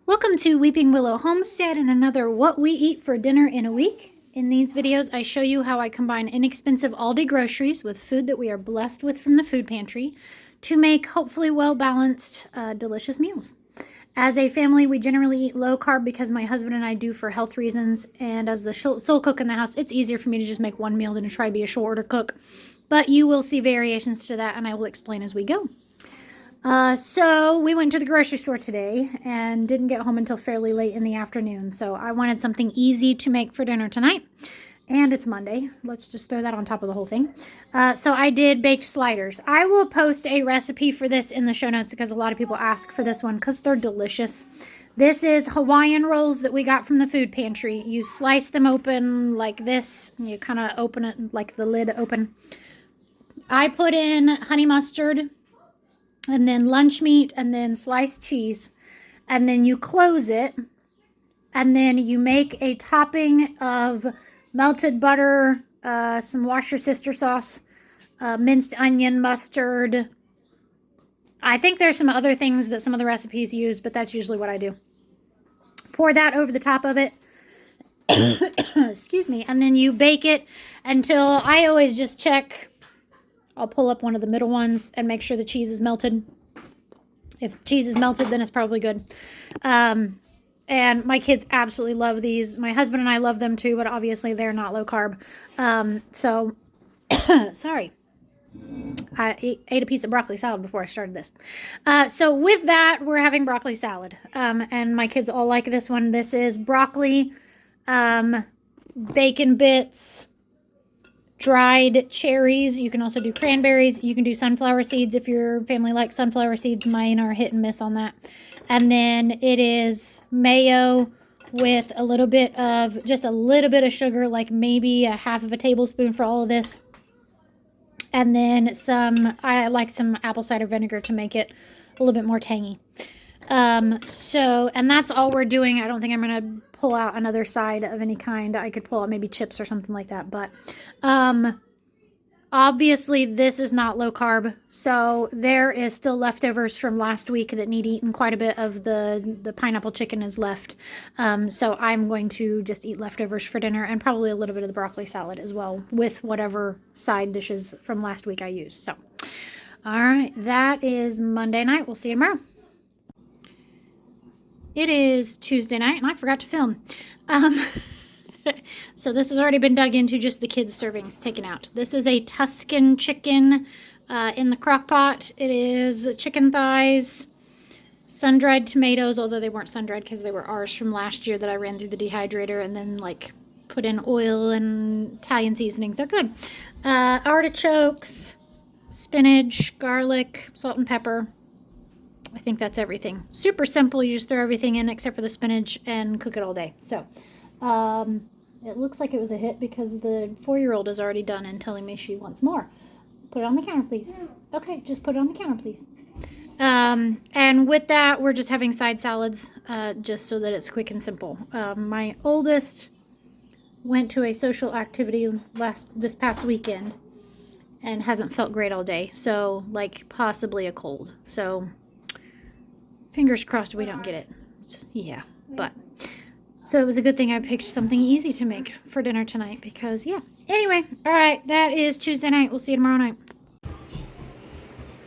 Welcome to Weeping Willow Homestead and another What We Eat for Dinner in a Week. In these videos, I show you how I combine inexpensive Aldi groceries with food that we are blessed with from the food pantry to make hopefully well-balanced, delicious meals. As a family, we generally eat low carb because my husband and I do for health reasons, and as the sole cook in the house, it's easier for me to just make one meal than to try to be a short order cook. But you will see variations to that, and I will explain as we go. So we went to the grocery store today and didn't get home until fairly late in the afternoon. So I wanted something easy to make for dinner tonight. And it's Monday. Let's just throw that on top of the whole thing. So I did baked sliders. I will post a recipe for this in the show notes because a lot of people ask for this one because they're delicious. This is Hawaiian rolls that we got from the food pantry. You slice them open like this. You kind of open it like the lid open. I put in honey mustard, and then lunch meat, and then sliced cheese, and then you close it, and then you make a topping of melted butter, some wash your sister sauce, minced onion, mustard. I think there's some other things that some of the recipes use, but that's usually what I do. Pour that over the top of it. Excuse me. And then you bake it until I always just check. I'll pull up one of the middle ones and make sure the cheese is melted. If cheese is melted, then it's probably good. And my kids absolutely love these. My husband and I love them too, but obviously they're not low carb. Sorry. I ate a piece of broccoli salad before I started this. So with that, we're having broccoli salad. And my kids all like this one. This is broccoli, bacon bits, dried cherries. You can also do cranberries. You can do sunflower seeds if your family likes sunflower seeds. Mine are hit and miss on that. And then it is mayo with a little bit of sugar, like maybe a half of a tablespoon for all of this. And then I like some apple cider vinegar to make it a little bit more tangy. And that's all we're doing. I don't think I'm going to pull out another side of any kind. I could pull out maybe chips or something like that. But obviously this is not low carb. So there is still leftovers from last week that need eaten. Quite a bit of the pineapple chicken is left. So I'm going to just eat leftovers for dinner and probably a little bit of the broccoli salad as well with whatever side dishes from last week I used. So, all right, that is Monday night. We'll see you tomorrow. It is Tuesday night, and I forgot to film. So this has already been dug into, just the kids' servings taken out. This is a Tuscan chicken in the Crockpot. It is chicken thighs, sun-dried tomatoes, although they weren't sun-dried because they were ours from last year that I ran through the dehydrator and then put in oil and Italian seasonings. They're good. Artichokes, spinach, garlic, salt and pepper. I think that's everything. Super simple. You just throw everything in except for the spinach and cook it all day. So, it looks like it was a hit because the 4-year-old is already done and telling me she wants more. Put it on the counter, please. Okay, just put it on the counter, please. And with that, we're just having side salads, just so that it's quick and simple. My oldest went to a social activity this past weekend and hasn't felt great all day. So, possibly a cold. So, fingers crossed we don't get it. Yeah, but so it was a good thing I picked something easy to make for dinner tonight because, yeah. Anyway, all right, that is Tuesday night. We'll see you tomorrow night.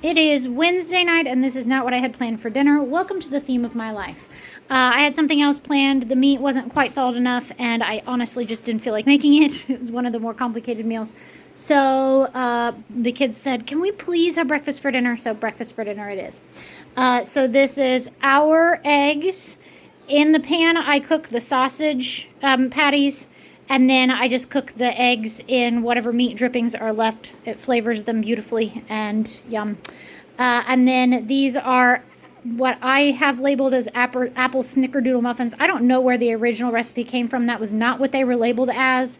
It is Wednesday night, and this is not what I had planned for dinner. Welcome to the theme of my life. I had something else planned. The meat wasn't quite thawed enough, and I honestly just didn't feel like making it. It was one of the more complicated meals. So the kids said, can we please have breakfast for dinner? So breakfast for dinner it is. So this is our eggs. In the pan, I cook the sausage patties, and then I just cook the eggs in whatever meat drippings are left. It flavors them beautifully, and yum. And then these are what I have labeled as apple Snickerdoodle muffins. I don't know where the original recipe came from. That was not what they were labeled as,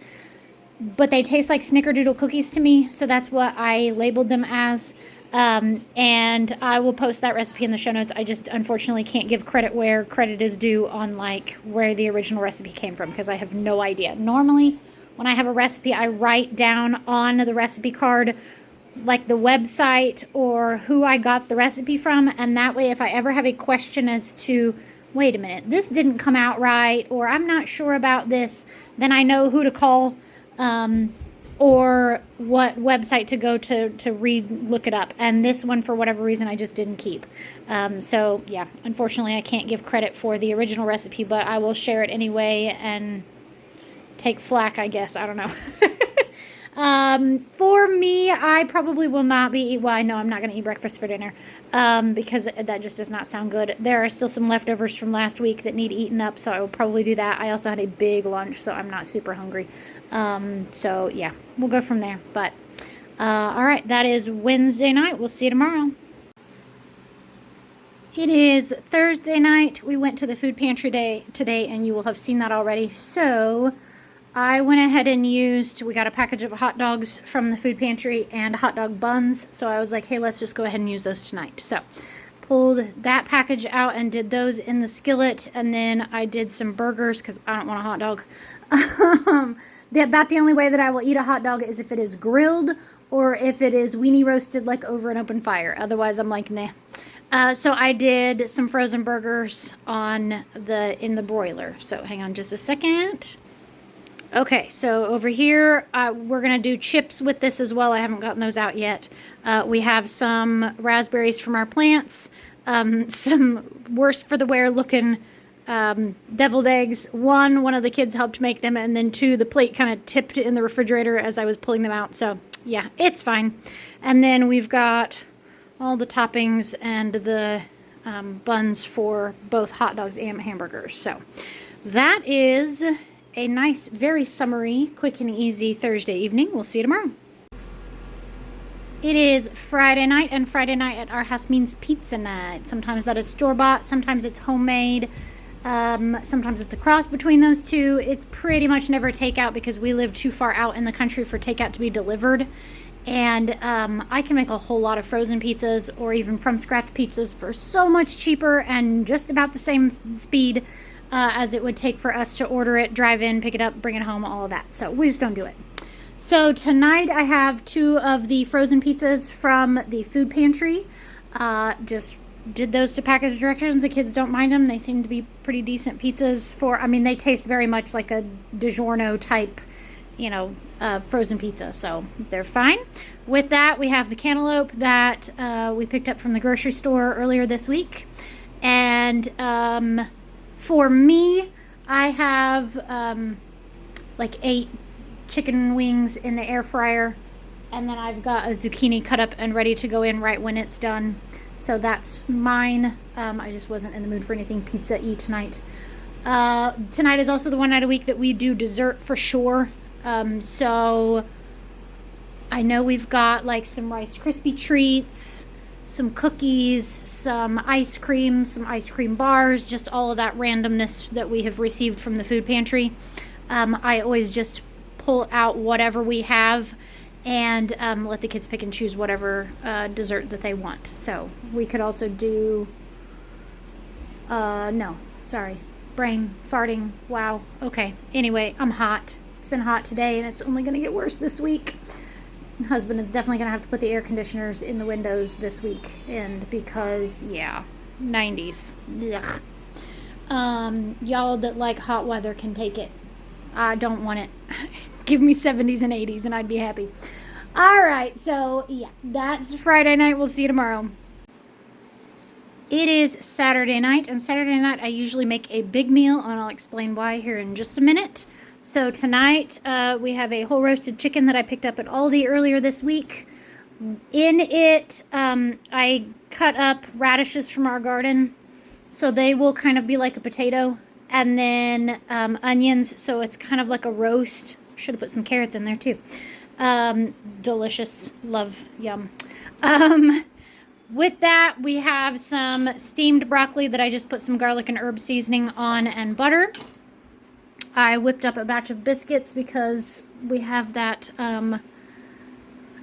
but they taste like Snickerdoodle cookies to me, so that's what I labeled them as. And I will post that recipe in the show notes. I just unfortunately can't give credit where credit is due on where the original recipe came from because I have no idea. Normally, when I have a recipe, I write down on the recipe card the website or who I got the recipe from, and that way if I ever have a question as to wait a minute, this didn't come out right, or I'm not sure about this, then I know who to call, or what website to go to look it up. And this one, for whatever reason, I just didn't keep. So yeah, unfortunately I can't give credit for the original recipe, but I will share it anyway and take flack, I guess. I don't know. For me, I probably will not be, well, I know I'm not going to eat breakfast for dinner, because that just does not sound good. There are still some leftovers from last week that need eaten up, so I will probably do that. I also had a big lunch, so I'm not super hungry. So yeah, we'll go from there. But, all right, that is Wednesday night. We'll see you tomorrow. It is Thursday night. We went to the food pantry today, and you will have seen that already. So I went ahead and we got a package of hot dogs from the food pantry and hot dog buns. So I was like, hey, let's just go ahead and use those tonight. So pulled that package out and did those in the skillet. And then I did some burgers because I don't want a hot dog. About the only way that I will eat a hot dog is if it is grilled or if it is weenie roasted like over an open fire. Otherwise, I'm like, nah. So I did some frozen burgers in the broiler. So hang on just a second. Okay, so over here, we're going to do chips with this as well. I haven't gotten those out yet. We have some raspberries from our plants, some worst for the wear looking deviled eggs. One of the kids helped make them, and then two, the plate kind of tipped in the refrigerator as I was pulling them out. So yeah, it's fine. And then we've got all the toppings and the buns for both hot dogs and hamburgers. So that is a nice, very summery, quick and easy Thursday evening. We'll see you tomorrow. It is Friday night, and Friday night at our house means pizza night. Sometimes that is store-bought, sometimes it's homemade, sometimes it's a cross between those two. It's pretty much never takeout because we live too far out in the country for takeout to be delivered. And I can make a whole lot of frozen pizzas or even from scratch pizzas for so much cheaper and just about the same speed as it would take for us to order it, drive in, pick it up, bring it home, all of that. So we just don't do it. So tonight I have 2 of the frozen pizzas from the food pantry. Just did those to package directions. The kids don't mind them. They seem to be pretty decent pizzas they taste very much like a DiGiorno type, frozen pizza. So they're fine. With that, we have the cantaloupe that we picked up from the grocery store earlier this week. And for me, I have 8 chicken wings in the air fryer, and then I've got a zucchini cut up and ready to go in right when it's done. So that's mine. I just wasn't in the mood for anything pizza-y tonight. Tonight is also the one night a week that we do dessert for sure. So I know we've got some Rice Krispie treats, some cookies, some ice cream bars, just all of that randomness that we have received from the food pantry. I always just pull out whatever we have and let the kids pick and choose whatever dessert that they want. So we could also do, brain farting. Wow. Okay. Anyway, I'm hot. It's been hot today and it's only going to get worse this week. My husband is definitely going to have to put the air conditioners in the windows this week, and because 90s. Ugh. Y'all that like hot weather can take it. I don't want it. Give me 70s and 80s and I'd be happy. All right, so yeah, that's Friday night. We'll see you tomorrow. It is Saturday night, and Saturday night I usually make a big meal, and I'll explain why here in just a minute. So tonight we have a whole roasted chicken that I picked up at Aldi earlier this week. In it, I cut up radishes from our garden, so they will kind of be like a potato, and then onions, so it's kind of like a roast. Should have put some carrots in there too. Delicious. Love. Yum. With that, we have some steamed broccoli that I just put some garlic and herb seasoning on and butter. I whipped up a batch of biscuits because we have that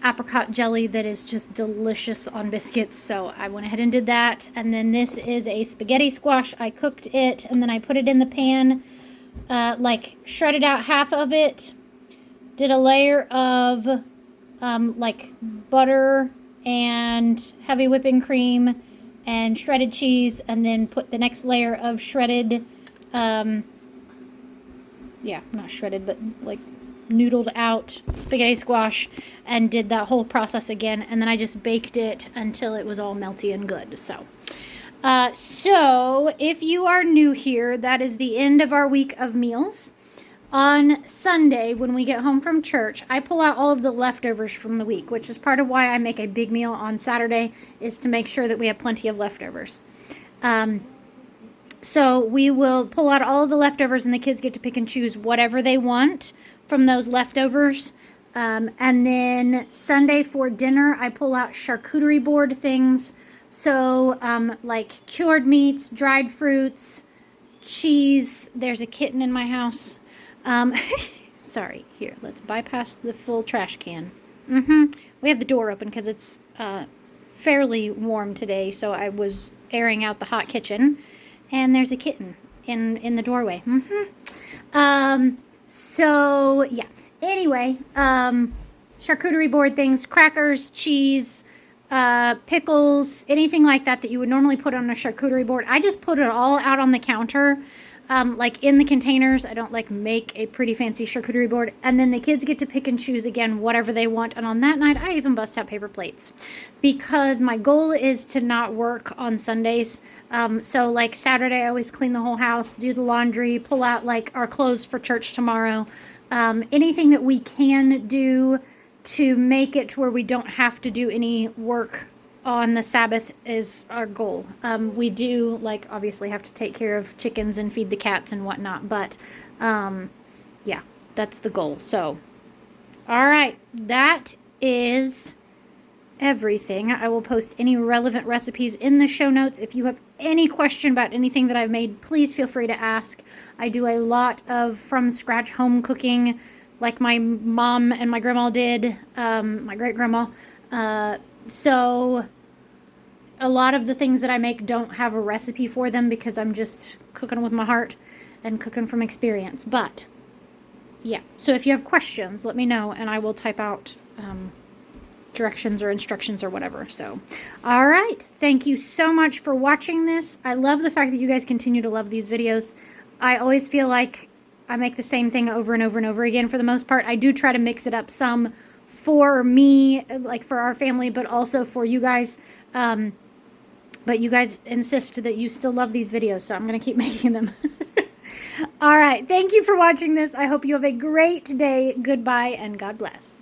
apricot jelly that is just delicious on biscuits. So I went ahead and did that. And then this is a spaghetti squash. I cooked it and then I put it in the pan, shredded out half of it, did a layer of butter and heavy whipping cream and shredded cheese, and then put the next layer of shredded, yeah, not shredded, but like noodled out spaghetti squash, and did that whole process again. And then I just baked it until it was all melty and good. So if you are new here, that is the end of our week of meals. On Sunday, when we get home from church, I pull out all of the leftovers from the week, which is part of why I make a big meal on Saturday, is to make sure that we have plenty of leftovers. So we will pull out all of the leftovers, and the kids get to pick and choose whatever they want from those leftovers. And then Sunday for dinner, I pull out charcuterie board things. So like cured meats, dried fruits, cheese. There's a kitten in my house. Sorry, here, let's bypass the full trash can. We have the door open because it's fairly warm today, so I was airing out the hot kitchen, and there's a kitten in the doorway. So yeah, anyway, charcuterie board things, crackers, cheese, pickles, anything like that you would normally put on a charcuterie board. I just put it all out on the counter, like in the containers. I don't like make a pretty fancy charcuterie board, and then the kids get to pick and choose again whatever they want. And on that night, I even bust out paper plates, because my goal is to not work on Sundays. So like Saturday, I always clean the whole house, do the laundry, pull out like our clothes for church tomorrow. Anything that we can do to make it to where we don't have to do any work on the Sabbath is our goal. We do, like, obviously have to take care of chickens and feed the cats and whatnot, but yeah, that's the goal. So, all right, that is everything. I will post any relevant recipes in the show notes. If you have any question about anything that I've made, please feel free to ask. I do a lot of from scratch home cooking, like my mom and my grandma did, my great grandma. So a lot of the things that I make don't have a recipe for them, because I'm just cooking with my heart and cooking from experience. But yeah, so if you have questions, let me know, and I will type out directions or instructions or whatever. So, all right. Thank you so much for watching this. I love the fact that you guys continue to love these videos. I always feel like I make the same thing over and over and over again for the most part. I do try to mix it up some for me, like for our family, but also for you guys. But you guys insist that you still love these videos, so I'm going to keep making them. All right. Thank you for watching this. I hope you have a great day. Goodbye, and God bless.